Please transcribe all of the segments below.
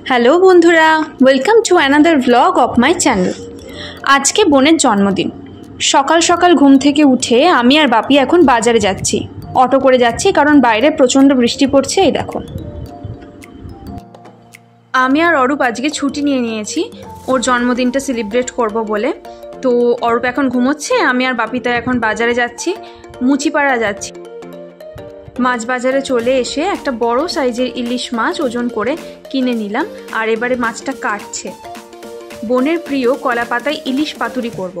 Hello বন্ধুরা, welcome to another blog of my channel. আজকে বোনের জন্মদিন। সকাল সকাল ঘুম থেকে উঠে আমি আর বাপি এখন বাজারে যাচ্ছি। অটো করে যাচ্ছি কারণ বাইরে প্রচণ্ড বৃষ্টি পড়ছে। এই দেখো, আমি আর অরূপ আজকে ছুটি নিয়ে নিয়েছি ওর জন্মদিনটা সেলিব্রেট করব বলে। তো অরূপ এখন ঘুমোচ্ছে, আমি আর বাপি তাই এখন বাজারে যাচ্ছি, মুচিপাড়া যাচ্ছি। মাছ বাজারে চলে এসে একটা বড় সাইজের ইলিশ মাছ ওজন করে কিনে নিলাম, আর এবারে মাছটা কাটছে। বোনের প্রিয় কলা পাতায় ইলিশ পাতুরি করব।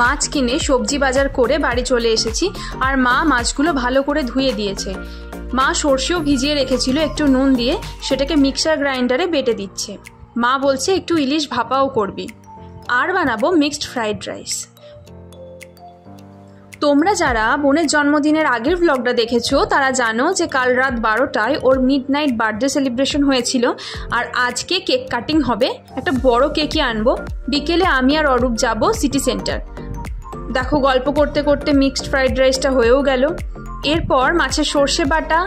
মাছ কিনে সবজি বাজার করে বাড়ি চলে এসেছি, আর মা মাছগুলো ভালো করে ধুয়ে দিয়েছে। মা সর্ষেও ভিজিয়ে রেখেছিল একটু নুন দিয়ে, সেটাকে মিক্সার গ্রাইন্ডারে বেটে দিচ্ছে। মা বলছে একটু ইলিশ ভাপাও করবি, আর বানাবো মিক্সড ফ্রাইড রাইস। তোমরা যারা বোনের জন্মদিনের আগের ব্লগটা দেখেছো তারা জানো যে কাল রাত 12টায় ওর মিডনাইট বার্থডে সেলিব্রেশন হয়েছিল, আর আজকে কেক কাটিং হবে। একটা বড় কেকই আনবো। বিকেলে আমি আর অরূপ যাব সিটি সেন্টার। দেখো, গল্প করতে করতে মিক্সড ফ্রাইড রাইসটা হয়েও গেল। এরপর মাছের সর্ষে বাটা,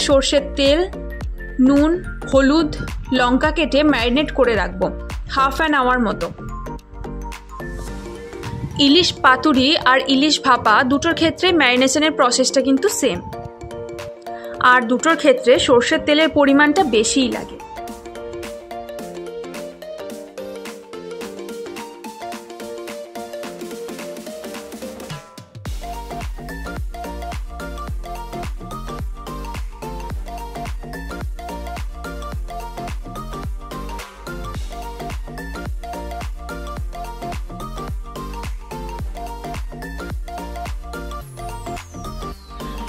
সর্ষের তেল, নুন, হলুদ, লঙ্কা কেটে ম্যারিনেট করে রাখবো হাফ অ্যান আওয়ার মতো। ইলিশ পাতুরি আর ইলিশ ভাপা দুটোর ক্ষেত্রে ম্যারিনেশনের প্রসেসটা কিন্তু সেম, আর দুটোর ক্ষেত্রে সর্ষের তেলের পরিমাণটা বেশিই লাগে।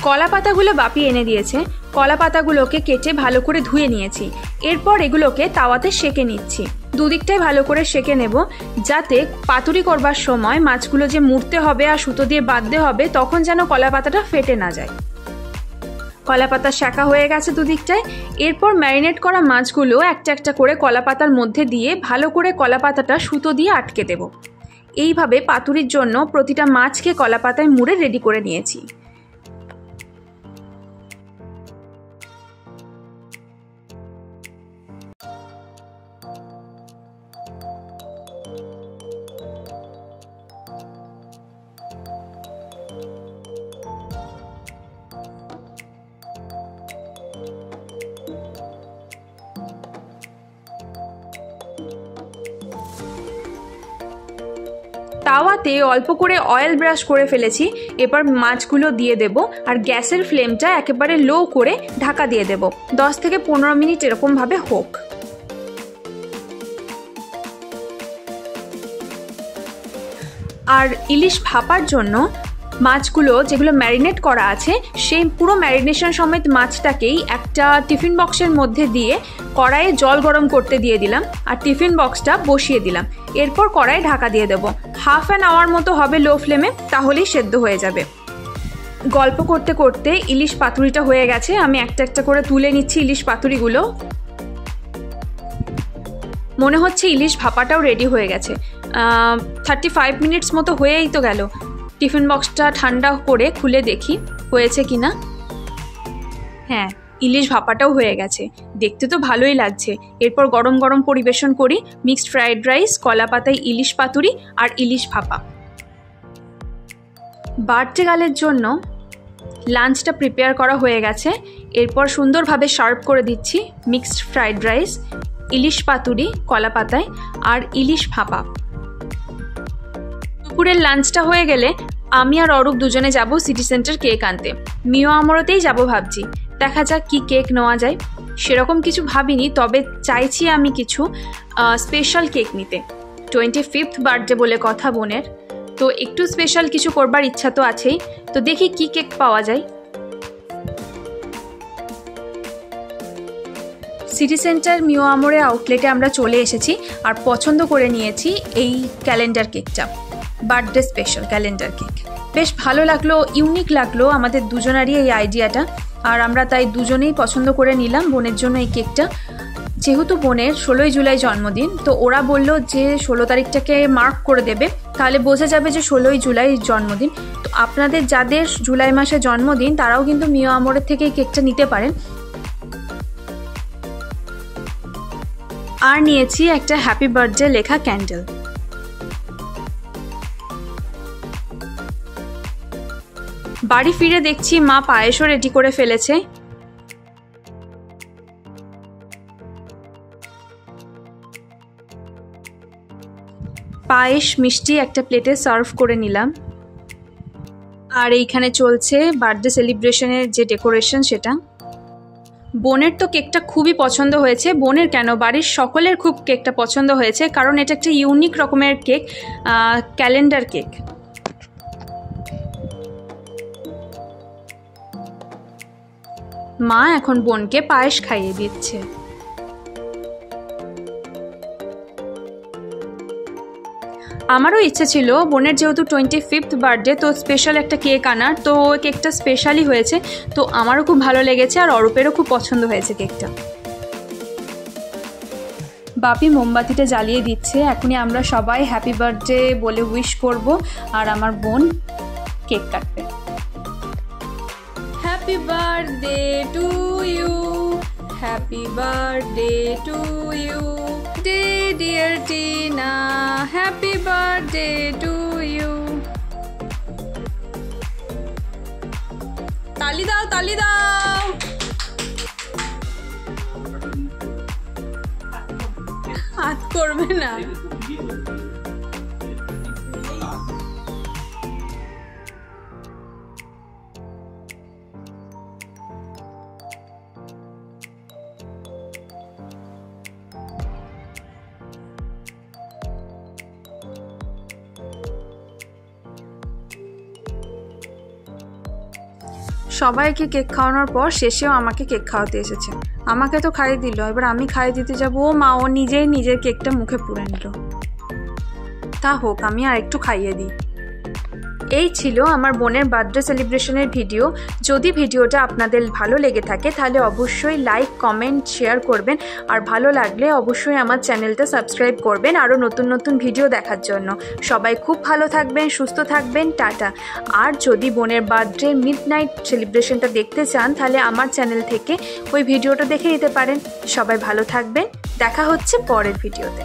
কলা পাতাগুলো বাপি এনে দিয়েছে। কলা পাতাগুলোকে কেটে ভালো করে ধুয়ে নিয়েছি। এরপর এগুলোকে তাওয়াতে সেঁকে নিচ্ছি। দুদিকটাই ভালো করে সেঁকে নেব, যাতে পাতুরি করবার সময় মাছগুলো যে মুড়তে হবে আর সুতো দিয়ে বাঁধতে হবে তখন যেন কলা পাতাটা ফেটে না যায়। কলা পাতা সেঁকা হয়ে গেছে দুদিকটায়। এরপর ম্যারিনেট করা মাছগুলো একটা একটা করে কলা পাতার মধ্যে দিয়ে ভালো করে কলা পাতাটা সুতো দিয়ে আটকে দেব। এইভাবে পাতুরির জন্য প্রতিটা মাছকে কলা পাতায় মুড়ে রেডি করে নিয়েছি। তাওয়াতে অল্প করে অয়েল ব্রাশ করে ফেলেছি। এবার মাছগুলো দিয়ে দেব, আর গ্যাসের ফ্লেমটা একেবারে লো করে ঢাকা দিয়ে দেব। 10 থেকে 15 মিনিট এরকম ভাবে হোক। আর ইলিশ ভাপার জন্য মাছগুলো যেগুলো ম্যারিনেট করা আছে সেই পুরো ম্যারিনেশন সমেত মাছটাকেই একটা টিফিন বক্সের মধ্যে দিয়ে কড়াইয়ে জল গরম করতে দিয়ে দিলাম, আর টিফিন বক্সটা বসিয়ে দিলাম। এরপর কড়াই ঢাকা দিয়ে দেবো। হাফ অ্যান আওয়ার মতো হবে লো ফ্লেমে, তাহলেই সেদ্ধ হয়ে যাবে। গল্প করতে করতে ইলিশ পাতুরিটা হয়ে গেছে। আমি একটা একটা করে তুলে নিচ্ছি ইলিশ পাতুরিগুলো। মনে হচ্ছে ইলিশ ভাপাটাও রেডি হয়ে গেছে। 35 মিনিটস মতো হয়েই তো গেল। টিফিন বক্সটা ঠান্ডা করে খুলে দেখি হয়েছে কিনা। হ্যাঁ, ইলিশ ভাপাটাও হয়ে গেছে। দেখতে তো ভালোই লাগছে। এরপর গরম গরম পরিবেশন করি মিক্সড ফ্রাইড রাইস, কলা পাতায় ইলিশ পাতুরি আর ইলিশ ভাপা। বার্থডে গার্লের জন্য লাঞ্চটা প্রিপেয়ার করা হয়ে গেছে। এরপর সুন্দরভাবে সার্ভ করে দিচ্ছি মিক্সড ফ্রাইড রাইস, ইলিশ পাতুরি কলা পাতায় আর ইলিশ ভাপা। দুপুরের লাঞ্চটা হয়ে গেলে আমি আর অরূপ দুজনে যাব সিটি সেন্টার কেক আনতে। মিও আমরতেই যাব ভাবছি। দেখা যাক কি কেক নেওয়া যায়। সেরকম কিছু ভাবিনি, তবে চাইছি আমি কিছু স্পেশাল কেক নিতে। 25th বার্থডে বলে কথা বোনের, তো একটু স্পেশাল কিছু করবার ইচ্ছা তো আছেই। তো দেখি কি কেক পাওয়া যায়। সিটি সেন্টার মিও আমোরে আউটলেটে আমরা চলে এসেছি আর পছন্দ করে নিয়েছি এই ক্যালেন্ডার কেকটা, বার্থডে স্পেশাল ক্যালেন্ডার কেক। বেশ ভালো লাগলো, ইউনিক লাগলো আমাদের দুজনারই এই আইডিয়াটা, আর আমরা তাই দুজনেই পছন্দ করে নিলাম বোনের জন্য এই কেকটা। যেহেতু বোনের 16ই জুলাই জন্মদিন, তো ওরা বললো যে 16 তারিখটাকে মার্ক করে দেবে, তাহলে বোঝা যাবে যে 16ই জুলাই জন্মদিন। তো আপনাদের যাদের জুলাই মাসে জন্মদিন তারাও কিন্তু মিও আমোরের থেকে এই কেকটা নিতে পারেন। আর নিয়েছি একটা হ্যাপি বার্থডে লেখা ক্যান্ডেল। বাড়ি ফিরে দেখছি মা পায়েসও রেডি করে ফেলেছে। পায়েস মিষ্টি একটা প্লেটে সার্ভ করে নিলাম। আর এইখানে চলছে বার্থডে সেলিব্রেশনের যে ডেকোরেশন সেটা। বোনের তো কেকটা খুবই পছন্দ হয়েছে, বোনের কেন বাড়ির সকলের খুব কেকটা পছন্দ হয়েছে, কারণ এটা একটা ইউনিক রকমের কেক, ক্যালেন্ডার কেক। মা এখন বোনকে পায়েস খাইয়ে দিচ্ছে। আমারও ইচ্ছে ছিল বোনের যেহেতু 25th বার্থডে, তো স্পেশাল একটা কেক আনার, তো কেকটা স্পেশালই হয়েছে, তো আমারও খুব ভালো লেগেছে আর অরূপেরও খুব পছন্দ হয়েছে কেকটা। বাপি মোমবাতিটা জ্বালিয়ে দিচ্ছে, এখনই আমরা সবাই হ্যাপি বার্থডে বলে উইশ করব আর আমার বোন কেক কাটবে। Happy birthday to you, happy birthday to you dear Tina, happy birthday to you. তালি দাও, তালি দাও। হাত করবে না। সবাইকে কেক খাওয়ানোর পর শেষেও আমাকে কেক খাওয়াতে এসেছে। আমাকে তো খাইয়ে দিল, এবার আমি খাইয়ে দিতে যাবো। ও মা ও নিজেই নিজের কেকটা মুখে পুরে নিল। তা হোক, আমি আর একটু খাইয়ে দিই। এই ছিল আমার বোনের বার্থডে সেলিব্রেশনের ভিডিও। যদি ভিডিওটা আপনাদের ভালো লেগে থাকে তাহলে অবশ্যই লাইক, কমেন্ট, শেয়ার করবেন, আর ভালো লাগলে অবশ্যই আমার চ্যানেলটা সাবস্ক্রাইব করবেন আরও নতুন নতুন ভিডিও দেখার জন্য। সবাই খুব ভালো থাকবেন, সুস্থ থাকবেন, টাটা। আর যদি বোনের বার্থডে মিডনাইট সেলিব্রেশনটা দেখতে চান তাহলে আমার চ্যানেল থেকে ওই ভিডিওটা দেখে নিতে পারেন। সবাই ভালো থাকবেন, দেখা হচ্ছে পরের ভিডিওতে।